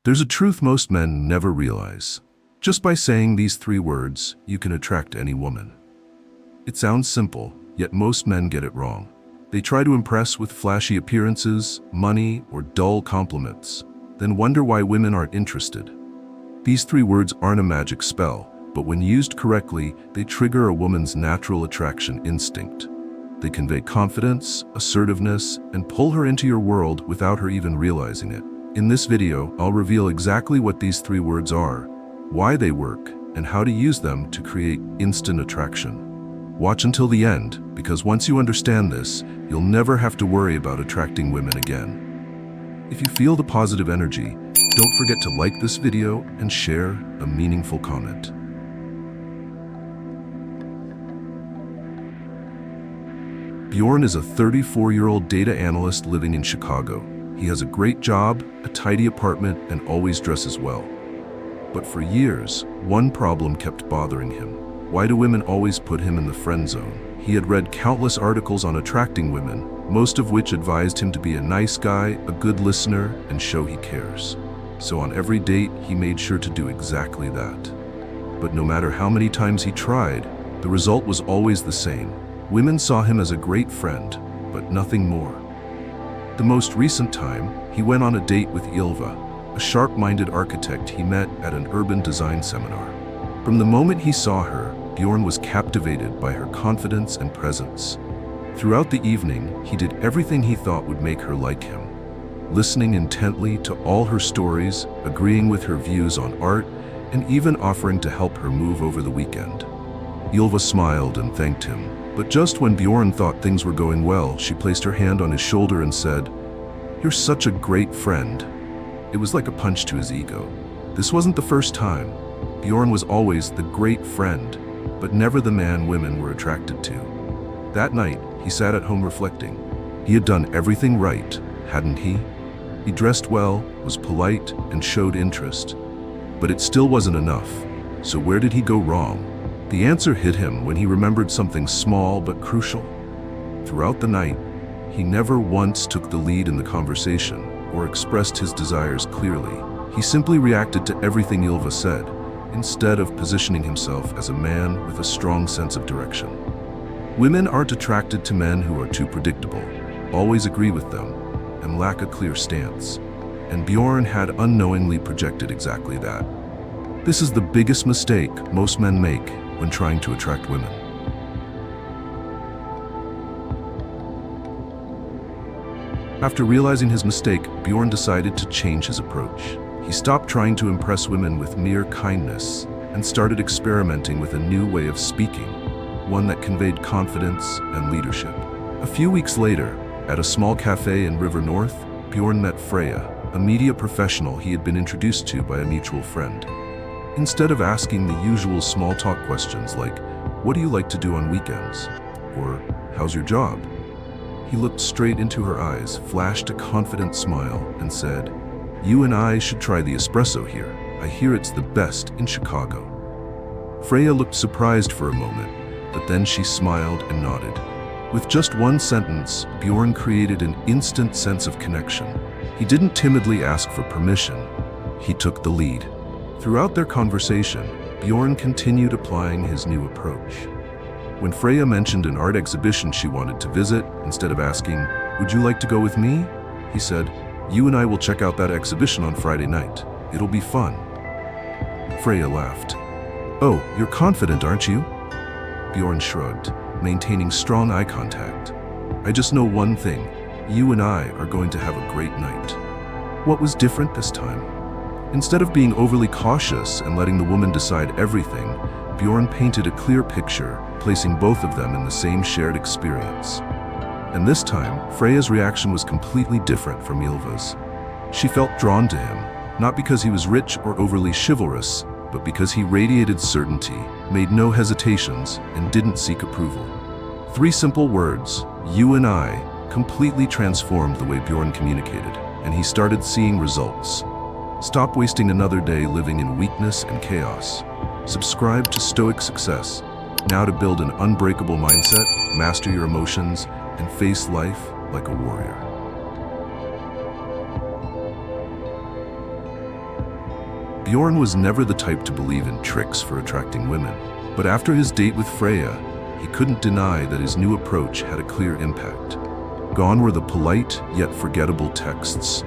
There's a truth most men never realize. Just by saying these 3 words, you can attract any woman. It sounds simple, yet most men get it wrong. They try to impress with flashy appearances, money, or dull compliments, then wonder why women aren't interested. These 3 words aren't a magic spell, but when used correctly, they trigger a woman's natural attraction instinct. They convey confidence, assertiveness, and pull her into your world without her even realizing it. In this video, I'll reveal exactly what these 3 words are, why they work, and how to use them to create instant attraction. Watch until the end, because once you understand this, you'll never have to worry about attracting women again. If you feel the positive energy, don't forget to like this video and share a meaningful comment. Bjorn is a 34-year-old data analyst living in Chicago. He has a great job, a tidy apartment, and always dresses well. But for years, one problem kept bothering him. Why do women always put him in the friend zone? He had read countless articles on attracting women, most of which advised him to be a nice guy, a good listener, and show he cares. So on every date, he made sure to do exactly that. But no matter how many times he tried, the result was always the same. Women saw him as a great friend, but nothing more. The most recent time, he went on a date with Ylva, a sharp-minded architect he met at an urban design seminar. From the moment he saw her, Bjorn was captivated by her confidence and presence. Throughout the evening, he did everything he thought would make her like him, listening intently to all her stories, agreeing with her views on art, and even offering to help her move over the weekend. Ylva smiled and thanked him, but just when Bjorn thought things were going well, she placed her hand on his shoulder and said, "You're such a great friend." It was like a punch to his ego. This wasn't the first time. Bjorn was always the great friend, but never the man women were attracted to. That night, he sat at home reflecting. He had done everything right, hadn't he? He dressed well, was polite, and showed interest. But it still wasn't enough. So where did he go wrong? The answer hit him when he remembered something small but crucial. Throughout the night, he never once took the lead in the conversation or expressed his desires clearly. He simply reacted to everything Ylva said, instead of positioning himself as a man with a strong sense of direction. Women aren't attracted to men who are too predictable, always agree with them, and lack a clear stance. And Bjorn had unknowingly projected exactly that. This is the biggest mistake most men make when trying to attract women. After realizing his mistake, Bjorn decided to change his approach. He stopped trying to impress women with mere kindness and started experimenting with a new way of speaking, one that conveyed confidence and leadership. A few weeks later, at a small cafe in River North, Bjorn met Freya, a media professional he had been introduced to by a mutual friend. Instead of asking the usual small talk questions like, "What do you like to do on weekends?" or "How's your job?" he looked straight into her eyes, flashed a confident smile, and said, "You and I should try the espresso here. I hear it's the best in Chicago." Freya looked surprised for a moment, but then she smiled and nodded. With just one sentence, Bjorn created an instant sense of connection. He didn't timidly ask for permission. He took the lead. Throughout their conversation, Bjorn continued applying his new approach. When Freya mentioned an art exhibition she wanted to visit, instead of asking, "Would you like to go with me?" he said, "You and I will check out that exhibition on Friday night. It'll be fun." Freya laughed. "Oh, you're confident, aren't you?" Bjorn shrugged, maintaining strong eye contact. "I just know one thing. You and I are going to have a great night." What was different this time? Instead of being overly cautious and letting the woman decide everything, Bjorn painted a clear picture, placing both of them in the same shared experience. And this time, Freya's reaction was completely different from Ylva's. She felt drawn to him, not because he was rich or overly chivalrous, but because he radiated certainty, made no hesitations, and didn't seek approval. 3 simple words, "You and I," completely transformed the way Bjorn communicated, and he started seeing results. Stop wasting another day living in weakness and chaos. Subscribe to Stoic Success, now to build an unbreakable mindset, master your emotions, and face life like a warrior. Bjorn was never the type to believe in tricks for attracting women, but after his date with Freya, he couldn't deny that his new approach had a clear impact. Gone were the polite yet forgettable texts.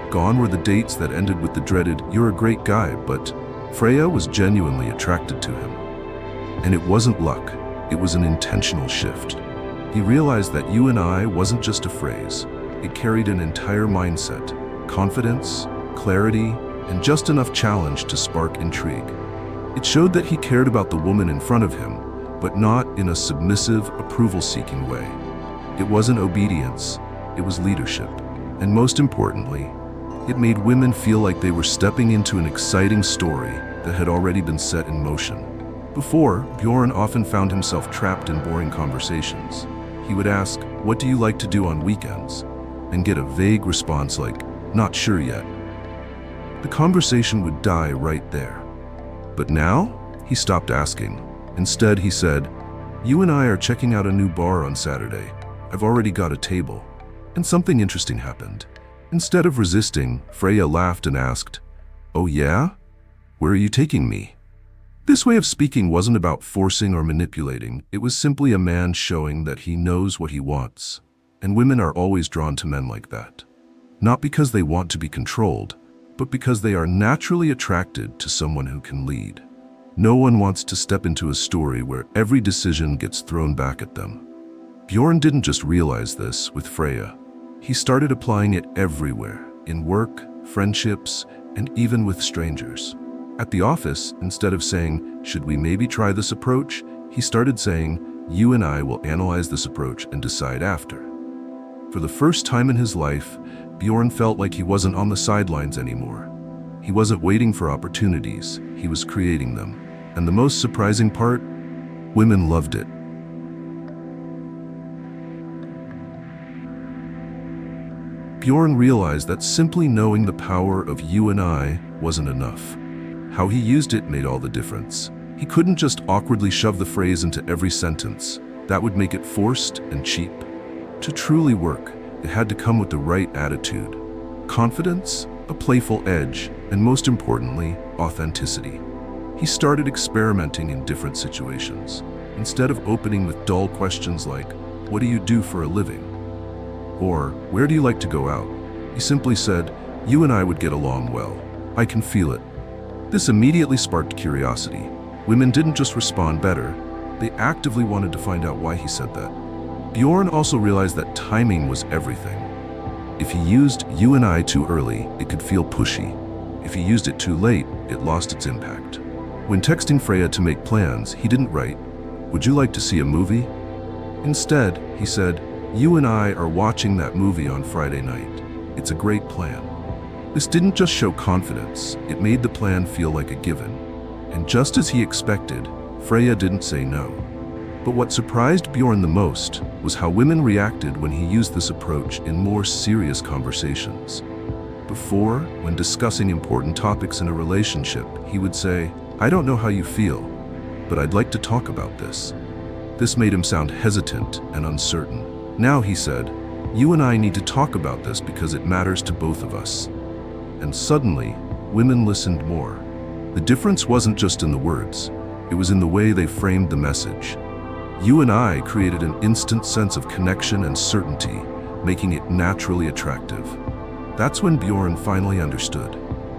Gone were the dates that ended with the dreaded, "You're a great guy," but Freya was genuinely attracted to him. And it wasn't luck, it was an intentional shift. He realized that "you and I" wasn't just a phrase. It carried an entire mindset, confidence, clarity, and just enough challenge to spark intrigue. It showed that he cared about the woman in front of him, but not in a submissive, approval-seeking way. It wasn't obedience, it was leadership. And most importantly, it made women feel like they were stepping into an exciting story that had already been set in motion. Before, Bjorn often found himself trapped in boring conversations. He would ask, "What do you like to do on weekends?" and get a vague response like, "Not sure yet." The conversation would die right there. But now, he stopped asking. Instead, he said, "You and I are checking out a new bar on Saturday. I've already got a table." And something interesting happened. Instead of resisting, Freya laughed and asked, "Oh yeah? Where are you taking me?" This way of speaking wasn't about forcing or manipulating. It was simply a man showing that he knows what he wants. And women are always drawn to men like that. Not because they want to be controlled, but because they are naturally attracted to someone who can lead. No one wants to step into a story where every decision gets thrown back at them. Bjorn didn't just realize this with Freya. He started applying it everywhere, in work, friendships, and even with strangers. At the office, instead of saying, "Should we maybe try this approach?" he started saying, "You and I will analyze this approach and decide after." For the first time in his life, Bjorn felt like he wasn't on the sidelines anymore. He wasn't waiting for opportunities, he was creating them. And the most surprising part? Women loved it. Bjorn realized that simply knowing the power of "you and I" wasn't enough. How he used it made all the difference. He couldn't just awkwardly shove the phrase into every sentence. That would make it forced and cheap. To truly work, it had to come with the right attitude. Confidence, a playful edge, and most importantly, authenticity. He started experimenting in different situations. Instead of opening with dull questions like, "What do you do for a living?" or "Where do you like to go out?" he simply said, "You and I would get along well. I can feel it." This immediately sparked curiosity. Women didn't just respond better, they actively wanted to find out why he said that. Bjorn also realized that timing was everything. If he used "you and I" too early, it could feel pushy. If he used it too late, it lost its impact. When texting Freya to make plans, he didn't write, "Would you like to see a movie?" Instead, he said, "You and I are watching that movie on Friday night. It's a great plan." This didn't just show confidence, it made the plan feel like a given. And just as he expected, Freya didn't say no. But what surprised Bjorn the most was how women reacted when he used this approach in more serious conversations. Before, when discussing important topics in a relationship, he would say, "I don't know how you feel, but I'd like to talk about this." This made him sound hesitant and uncertain. Now he said, "You and I need to talk about this because it matters to both of us." And suddenly, women listened more. The difference wasn't just in the words, it was in the way they framed the message. "You and I" created an instant sense of connection and certainty, making it naturally attractive. That's when Bjorn finally understood.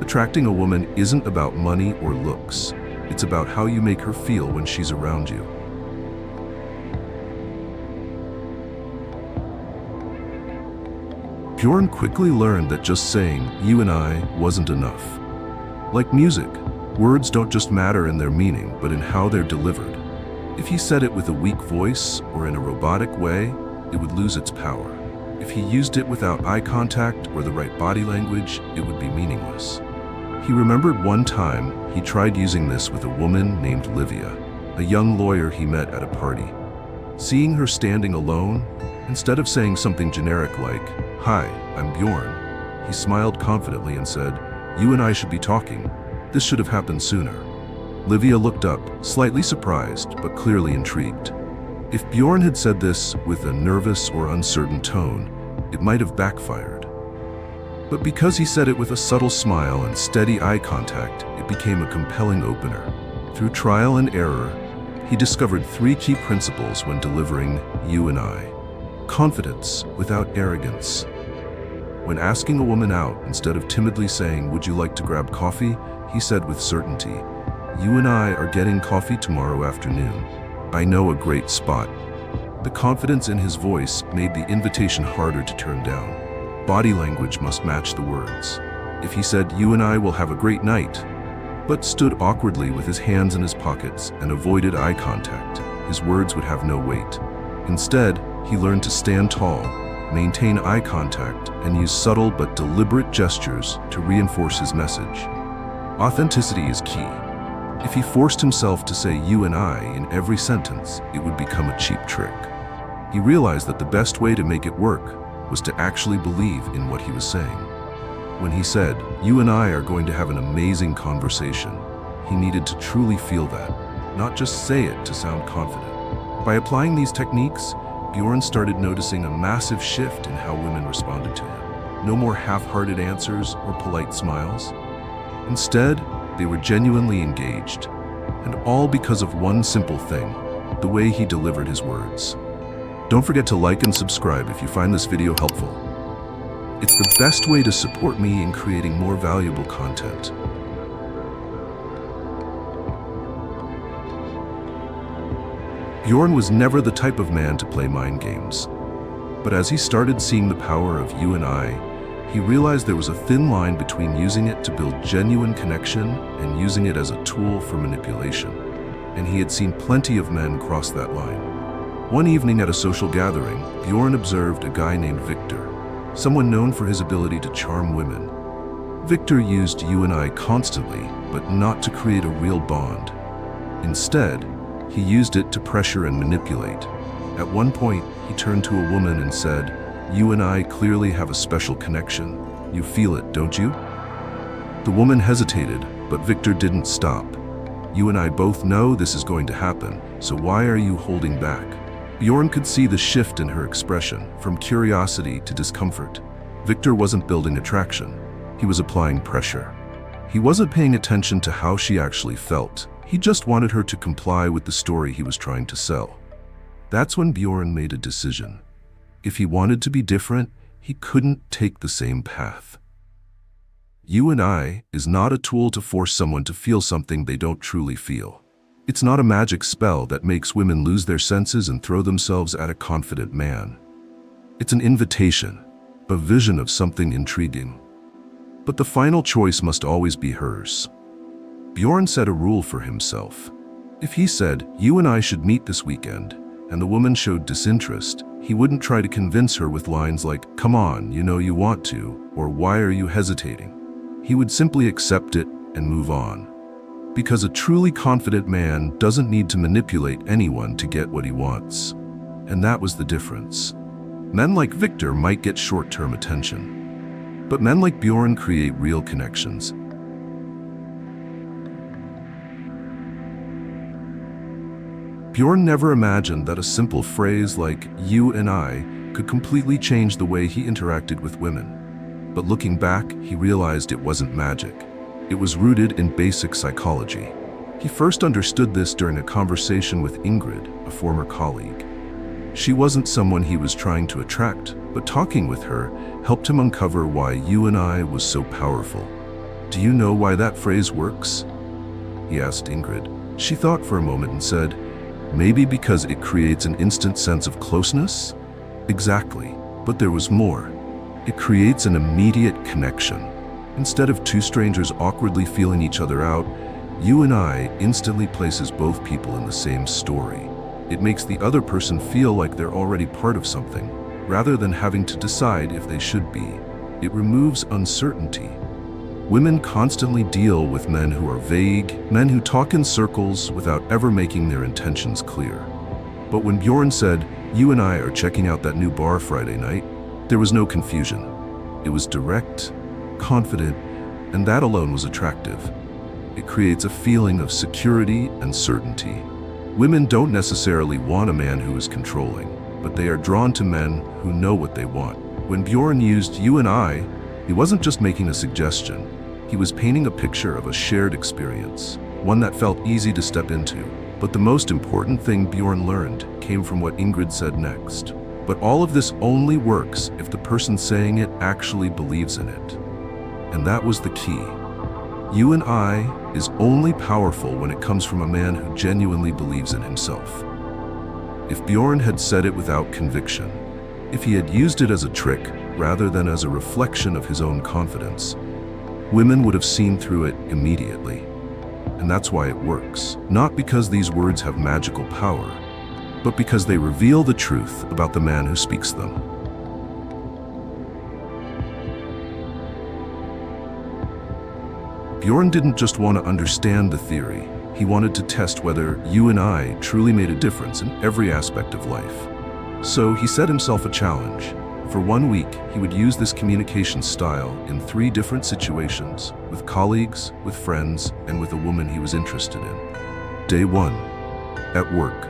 Attracting a woman isn't about money or looks. It's about how you make her feel when she's around you. Bjorn quickly learned that just saying "you and I" wasn't enough. Like music, words don't just matter in their meaning, but in how they're delivered. If he said it with a weak voice or in a robotic way, it would lose its power. If he used it without eye contact or the right body language, it would be meaningless. He remembered one time he tried using this with a woman named Livia, a young lawyer he met at a party. Seeing her standing alone, instead of saying something generic like, "Hi, I'm Bjorn," he smiled confidently and said, "You and I should be talking. This should have happened sooner." Livia looked up, slightly surprised, but clearly intrigued. If Bjorn had said this with a nervous or uncertain tone, it might have backfired. But because he said it with a subtle smile and steady eye contact, it became a compelling opener. Through trial and error, he discovered 3 key principles when delivering "you and I." Confidence without arrogance. When asking a woman out, instead of timidly saying, "Would you like to grab coffee?" he said with certainty, "You and I are getting coffee tomorrow afternoon. I know a great spot." The confidence in his voice made the invitation harder to turn down. Body language must match the words. If he said, "You and I will have a great night," but stood awkwardly with his hands in his pockets and avoided eye contact, his words would have no weight. Instead, he learned to stand tall, maintain eye contact, and use subtle but deliberate gestures to reinforce his message. Authenticity is key. If he forced himself to say "you and I" in every sentence, it would become a cheap trick. He realized that the best way to make it work was to actually believe in what he was saying. When he said, "You and I are going to have an amazing conversation," he needed to truly feel that, not just say it to sound confident. By applying these techniques, Bjorn started noticing a massive shift in how women responded to him. No more half-hearted answers or polite smiles. Instead, they were genuinely engaged, and all because of one simple thing: the way he delivered his words. Don't forget to like and subscribe if you find this video helpful. It's the best way to support me in creating more valuable content. Bjorn was never the type of man to play mind games. But as he started seeing the power of "you and I," he realized there was a thin line between using it to build genuine connection and using it as a tool for manipulation. And he had seen plenty of men cross that line. One evening at a social gathering, Bjorn observed a guy named Victor, someone known for his ability to charm women. Victor used "you and I" constantly, but not to create a real bond. Instead, he used it to pressure and manipulate. At one point, he turned to a woman and said, "You and I clearly have a special connection. You feel it, don't you?" The woman hesitated, but Victor didn't stop. "You and I both know this is going to happen, so why are you holding back?" Bjorn could see the shift in her expression, from curiosity to discomfort. Victor wasn't building attraction. He was applying pressure. He wasn't paying attention to how she actually felt. He just wanted her to comply with the story he was trying to sell. That's when Bjorn made a decision. If he wanted to be different, he couldn't take the same path. "You and I" is not a tool to force someone to feel something they don't truly feel. It's not a magic spell that makes women lose their senses and throw themselves at a confident man. It's an invitation, a vision of something intriguing. But the final choice must always be hers. Bjorn set a rule for himself. If he said, "You and I should meet this weekend," and the woman showed disinterest, he wouldn't try to convince her with lines like, "Come on, you know you want to," or "Why are you hesitating?" He would simply accept it and move on. Because a truly confident man doesn't need to manipulate anyone to get what he wants. And that was the difference. Men like Victor might get short-term attention, but men like Bjorn create real connections. Bjorn never imagined that a simple phrase like "you and I" could completely change the way he interacted with women. But looking back, he realized it wasn't magic. It was rooted in basic psychology. He first understood this during a conversation with Ingrid, a former colleague. She wasn't someone he was trying to attract, but talking with her helped him uncover why "you and I" was so powerful. "Do you know why that phrase works?" he asked Ingrid. She thought for a moment and said, "Maybe because it creates an instant sense of closeness?" Exactly, but there was more. It creates an immediate connection. Instead of two strangers awkwardly feeling each other out, "you and I" instantly places both people in the same story. It makes the other person feel like they're already part of something, rather than having to decide if they should be. It removes uncertainty. Women constantly deal with men who are vague, men who talk in circles without ever making their intentions clear. But when Bjorn said, "You and I are checking out that new bar Friday night," there was no confusion. It was direct, confident, and that alone was attractive. It creates a feeling of security and certainty. Women don't necessarily want a man who is controlling, but they are drawn to men who know what they want. When Bjorn used "you and I," He wasn't just making a suggestion, he was painting a picture of a shared experience, one that felt easy to step into. But the most important thing Bjorn learned came from what Ingrid said next. But all of this only works if the person saying it actually believes in it. And that was the key. You and I is only powerful when it comes from a man who genuinely believes in himself. If Bjorn had said it without conviction, if he had used it as a trick rather than as a reflection of his own confidence, women would have seen through it immediately. And that's why it works. Not because these words have magical power, but because they reveal the truth about the man who speaks them. Bjorn didn't just want to understand the theory, he wanted to test whether you and I truly made a difference in every aspect of life. So he set himself a challenge. For 1 week, he would use this communication style in 3 different situations, with colleagues, with friends, and with a woman he was interested in. Day 1. At work.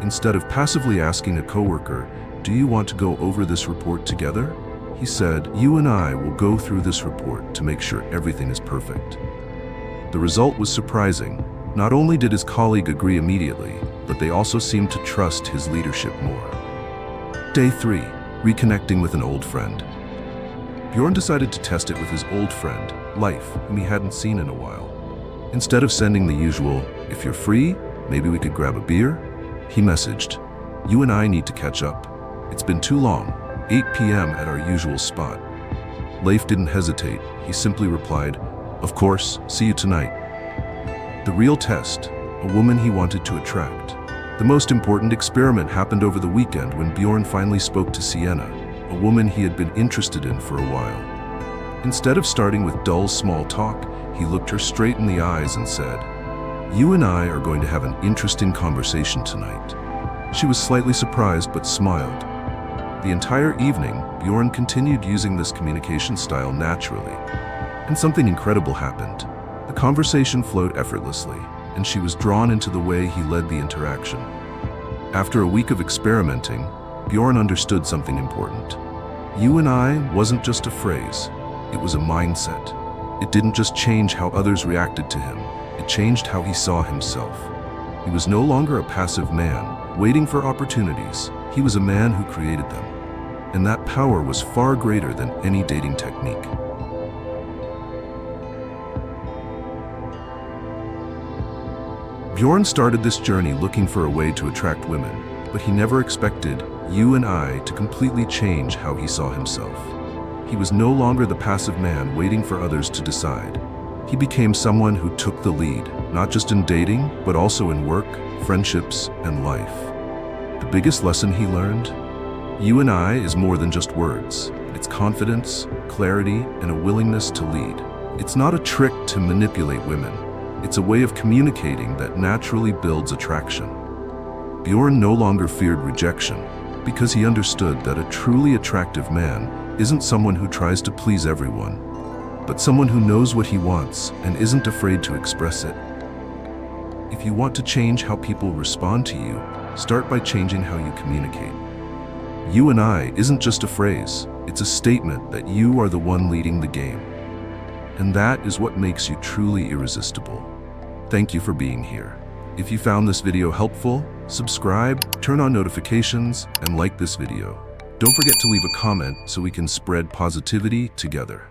Instead of passively asking a coworker, "Do you want to go over this report together?" he said, "You and I will go through this report to make sure everything is perfect." The result was surprising. Not only did his colleague agree immediately, but they also seemed to trust his leadership more. Day 3. Reconnecting with an old friend. Bjorn decided to test it with his old friend, Leif, whom he hadn't seen in a while. Instead of sending the usual, "If you're free, maybe we could grab a beer," he messaged, "You and I need to catch up. It's been too long, 8 p.m. at our usual spot." Leif didn't hesitate. He simply replied, "Of course, see you tonight." The real test, a woman he wanted to attract. The most important experiment happened over the weekend when Bjorn finally spoke to Sienna, a woman he had been interested in for a while. Instead of starting with dull small talk, he looked her straight in the eyes and said, "You and I are going to have an interesting conversation tonight." She was slightly surprised but smiled. The entire evening, Bjorn continued using this communication style naturally. And something incredible happened. The conversation flowed effortlessly, and she was drawn into the way he led the interaction. After a week of experimenting, Bjorn understood something important. "You and I" wasn't just a phrase, it was a mindset. It didn't just change how others reacted to him, it changed how he saw himself. He was no longer a passive man, waiting for opportunities. He was a man who created them. And that power was far greater than any dating technique. Bjorn started this journey looking for a way to attract women, but he never expected you and I to completely change how he saw himself. He was no longer the passive man waiting for others to decide. He became someone who took the lead, not just in dating, but also in work, friendships, and life. The biggest lesson he learned? You and I is more than just words. It's confidence, clarity, and a willingness to lead. It's not a trick to manipulate women. It's a way of communicating that naturally builds attraction. Bjorn no longer feared rejection because he understood that a truly attractive man isn't someone who tries to please everyone, but someone who knows what he wants and isn't afraid to express it. If you want to change how people respond to you, start by changing how you communicate. You and I isn't just a phrase, it's a statement that you are the one leading the game. And that is what makes you truly irresistible. Thank you for being here. If you found this video helpful, subscribe, turn on notifications, and like this video. Don't forget to leave a comment so we can spread positivity together.